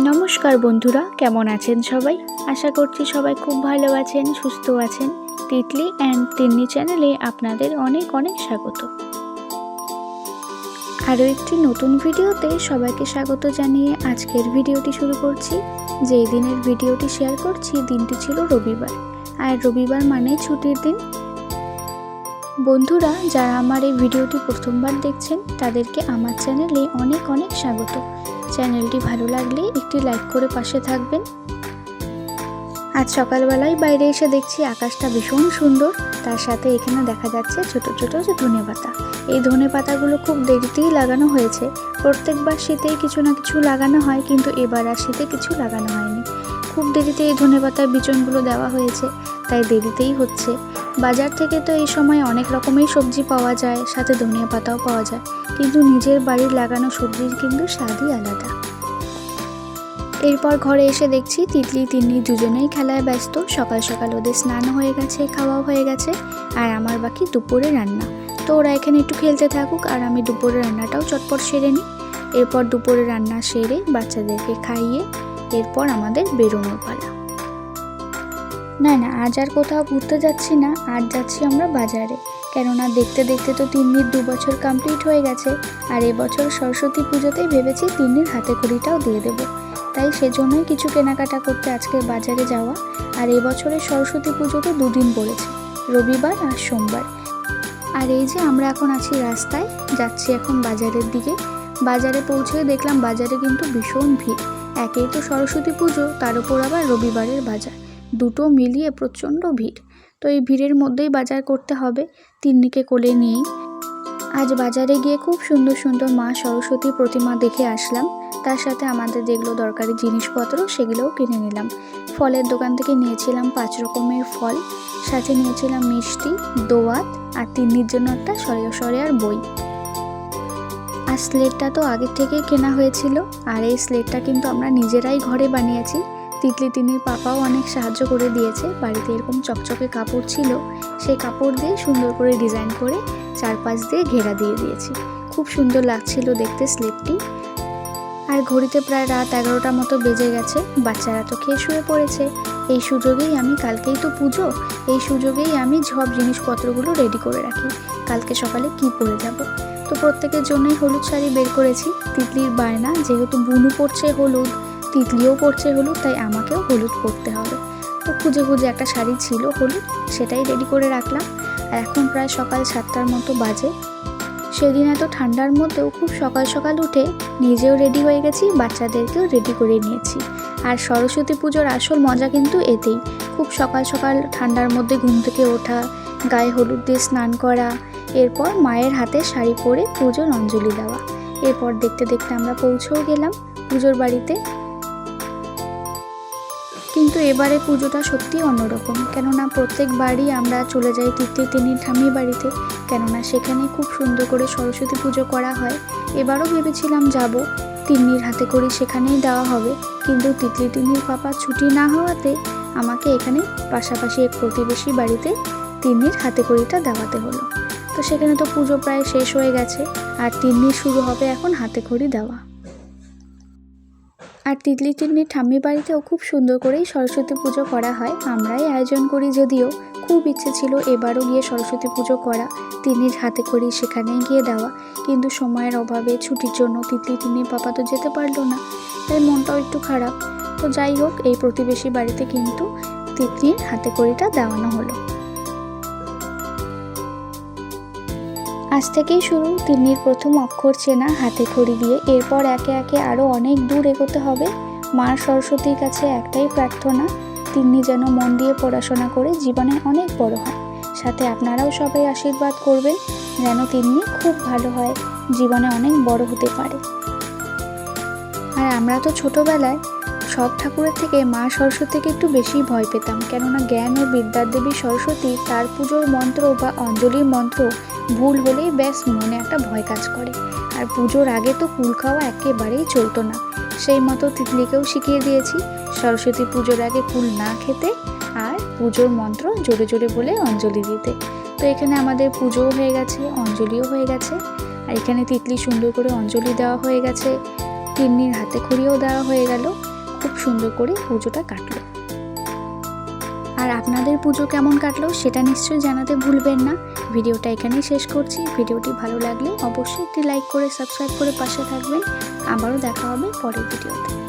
নমস্কার বন্ধুরা, কেমন আছেন সবাই? আশা করছি সবাই খুব ভালো আছেন, সুস্থ আছেন। তিতলি অ্যান্ড তিন্নি চ্যানেলে আপনাদের অনেক অনেক স্বাগত। আরও একটি নতুন ভিডিওতে সবাইকে স্বাগত জানিয়ে আজকের ভিডিওটি শুরু করছি। যেই দিনের ভিডিওটি শেয়ার করছি দিনটি ছিল রবিবার, আর রবিবার মানে ছুটির দিন। বন্ধুরা, যারা আমার এই ভিডিওটি প্রথমবার দেখছেন তাদেরকে আমার চ্যানেলে অনেক অনেক স্বাগত। চ্যানেলটি ভালো লাগলে একটি লাইক করে পাশে থাকবেন। আজ সকালবেলায় বাইরে এসে দেখছি আকাশটা ভীষণ সুন্দর, তার সাথে এখানে দেখা যাচ্ছে ছোট ছোট যে ধনেপাতা। এই ধনেপাতাগুলো খুব দেরিতেই লাগানো হয়েছে। প্রত্যেকবার শীতেই কিছু না কিছু লাগানো হয়, কিন্তু এবার আর শীতে কিছু লাগানো হয়নি। খুব দেরিতে এই ধনেপাতার বিচনগুলো দেওয়া হয়েছে, তাই দেরিতেই হচ্ছে। বাজার থেকে তো এই সময় অনেক রকমের সবজি পাওয়া যায়, সাথে ধনিয়া পাতাও পাওয়া যায়, কিন্তু নিজের বাড়ির লাগানো সবজির কিন্তু স্বাদই আলাদা। এরপর ঘরে এসে দেখছি তিতলি তিন্নি দুজনেই খেলায় ব্যস্ত। সকাল সকাল ওদের স্নান হয়ে গেছে, খাওয়াও হয়ে গেছে, আর আমার বাকি দুপুরে রান্না। তো ওরা এখানে একটু খেলতে থাকুক, আর আমি দুপুরে রান্নাটাও চটপট সেরে নিই। এরপর দুপুরে রান্না সেরে বাচ্চাদেরকে খাইয়ে এরপর আমাদের বেরোনোর পালা। না, আজ আর কোথাও ঘুরতে যাচ্ছি না, আজ যাচ্ছি আমরা বাজারে। কেননা দেখতে দেখতে তো তিন্নির 2 বছর কমপ্লিট হয়ে গেছে, আর এবছর সরস্বতী পুজোতেই ভেবেছি তিন্নির হাতে খড়িটাও দিয়ে দেবো। তাই সেজন্যই কিছু কেনাকাটা করতে আজকে বাজারে যাওয়া। আর এবছরের সরস্বতী পুজো তো 2 দিন পড়েছে, রবিবার আর সোমবার। আর এই যে আমরা এখন আছি রাস্তায়, যাচ্ছি এখন বাজারের দিকে। বাজারে পৌঁছে দেখলাম বাজারে কিন্তু ভীষণ ভিড়। একেই তো সরস্বতী পুজো, তার উপর আবার রবিবারের বাজার, দুটো মিলিয়ে প্রচণ্ড ভিড়। তো এই ভিড়ের মধ্যেই বাজার করতে হবে, তিন্নিকে কোলে নিয়েই। আজ বাজারে গিয়ে খুব সুন্দর সুন্দর মা সরস্বতী প্রতিমা দেখে আসলাম। তার সাথে আমাদের যেগুলো দরকারি জিনিসপত্র সেগুলোও কিনে নিলাম। ফলের দোকান থেকে নিয়েছিলাম 5 রকমের ফল, সাথে নিয়েছিলাম মিষ্টি, দোয়াত, আর তিন্নির জন্য একটা সরেয়ার বই। আর স্লেটটা তো আগের থেকেই কেনা হয়েছিল, আর এই স্লেটটা কিন্তু আমরা নিজেরাই ঘরে বানিয়েছি। তিতলি তিন্নির পাপাও অনেক সাহায্য করে দিয়েছে। বাড়িতে এরকম চকচকে কাপড় ছিল, সেই কাপড় দিয়ে সুন্দর করে ডিজাইন করে চারপাশ দিয়ে ঘেরা দিয়ে দিয়েছি। খুব সুন্দর লাগছিল দেখতে স্লেটটি। আর ঘড়িতে প্রায় রাত 11টার মতো বেজে গেছে, বাচ্চারা তো খেয়ে শুয়ে পড়েছে। এই সুযোগেই আমি, কালকেই তো পুজো, এই সুযোগেই আমি সব জিনিসপত্রগুলো রেডি করে রাখি, কালকে সকালে কি পরে যাব। তো প্রত্যেকের জন্যই হলুদ শাড়ি বের করেছি। তিতলির বায়না, যেহেতু বুনু পরছে হলুদ, তিতলিও পরছে হলুদ, তাই আমাকেও হলুদ পরতে হবে। তো খুঁজে খুঁজে একটা শাড়ি ছিল হলুদ, সেটাই রেডি করে রাখলাম। আর এখন প্রায় সকাল 7টার মতো বাজে। সেদিন এত ঠান্ডার মধ্যেও খুব সকাল সকাল উঠে নিজেও রেডি হয়ে গেছি, বাচ্চাদেরকেও রেডি করে নিয়েছি। আর সরস্বতী পুজোর আসল মজা কিন্তু এতেই, খুব সকাল সকাল ঠান্ডার মধ্যে ঘুম থেকে ওঠা, গায়ে হলুদ দিয়ে স্নান করা, এরপর মায়ের হাতে শাড়ি পরে পুজোর অঞ্জলি দেওয়া। এরপর দেখতে দেখতে আমরা পৌঁছেও গেলাম পুজোর বাড়িতে। কিন্তু এবারে পুজোটা সত্যি অন্যরকম, কেননা প্রত্যেকবারই আমরা চলে যাই তিতলি তিন্নির ঠাম্মি বাড়িতে, কেননা সেখানে খুব সুন্দর করে সরস্বতী পুজো করা হয়। এবারও ভেবেছিলাম যাব, তিন্নির হাতে করে সেখানেই দেওয়া হবে, কিন্তু তিতলি তিন্নির পাপা ছুটি না হওয়াতে আমাকে এখানে পাশাপাশি এক প্রতিবেশী বাড়িতে তিন্নির হাতে কড়িটা দেওয়াতে হলো। তো সেখানে তো পুজো প্রায় শেষ হয়ে গেছে, আর তিন্নির শুরু হবে এখন হাতে খড়ি দেওয়া। আর তিতলি তিন্নির ঠাম্মি বাড়িতেও খুব সুন্দর করেই সরস্বতী পুজো করা হয়, আমরাই আয়োজন করি। যদিও খুব ইচ্ছে ছিল এবারও গিয়ে সরস্বতী পুজো করা, তিন্নির হাতে খড়ি সেখানেই গিয়ে দেওয়া, কিন্তু সময়ের অভাবে ছুটির জন্য তিতলি তিন্নির পাপা তো যেতে পারলো না, তাই মনটাও একটু খারাপ। তো যাই হোক, এই প্রতিবেশী বাড়িতে কিন্তু তিতলির হাতে খড়িটা দেওয়ানো হলো। আজ থেকেই শুরু তিন্নির প্রথম অক্ষর চেনা হাতে খড়ি দিয়ে। এরপর একে একে আরও অনেক দূর এগোতে হবে। মা সরস্বতীর কাছে একটাই প্রার্থনা, তিন্নি যেন মন দিয়ে পড়াশোনা করে জীবনে অনেক বড় হয়। সাথে আপনারাও সবাই আশীর্বাদ করবেন যেন তিন্নি খুব ভালো হয়, জীবনে অনেক বড় হতে পারে। আর আমরা তো ছোটোবেলায় সব ঠাকুরের থেকে মা সরস্বতীকে একটু বেশি ভয় পেতাম, কেননা জ্ঞান ও বিদ্যার দেবী সরস্বতী, তার পুজোর মন্ত্র বা অঞ্জলির মন্ত্র ভুল হলেই ব্যাস মনে একটা ভয় কাজ করে। আর পুজোর আগে তো কুল খাওয়া একেবারেই চলতো না, সেই মতো তিতলিকেও শিখিয়ে দিয়েছি সরস্বতী পুজোর আগে কুল না খেতে, আর পুজোর মন্ত্র জোরে জোরে বলে অঞ্জলি দিতে। তো এখানে আমাদের পুজোও হয়ে গেছে, অঞ্জলিও হয়ে গেছে। আর এখানে তিতলি সুন্দর করে অঞ্জলি দেওয়া হয়ে গেছে, তিন্নির হাতে খড়িও দেওয়া হয়ে গেল। খুব সুন্দর করে পুজোটা কাটলো। আর আপনাদের পুজো কেমন কাটলো সেটা নিশ্চয়ই জানাতে ভুলবেন না। ভিডিওটা এখানেই শেষ করছি। ভিডিওটি ভালো লাগলে অবশ্যই একটি লাইক করে সাবস্ক্রাইব করে পাশে থাকবেন। আবারও দেখা হবে পরের ভিডিওতে।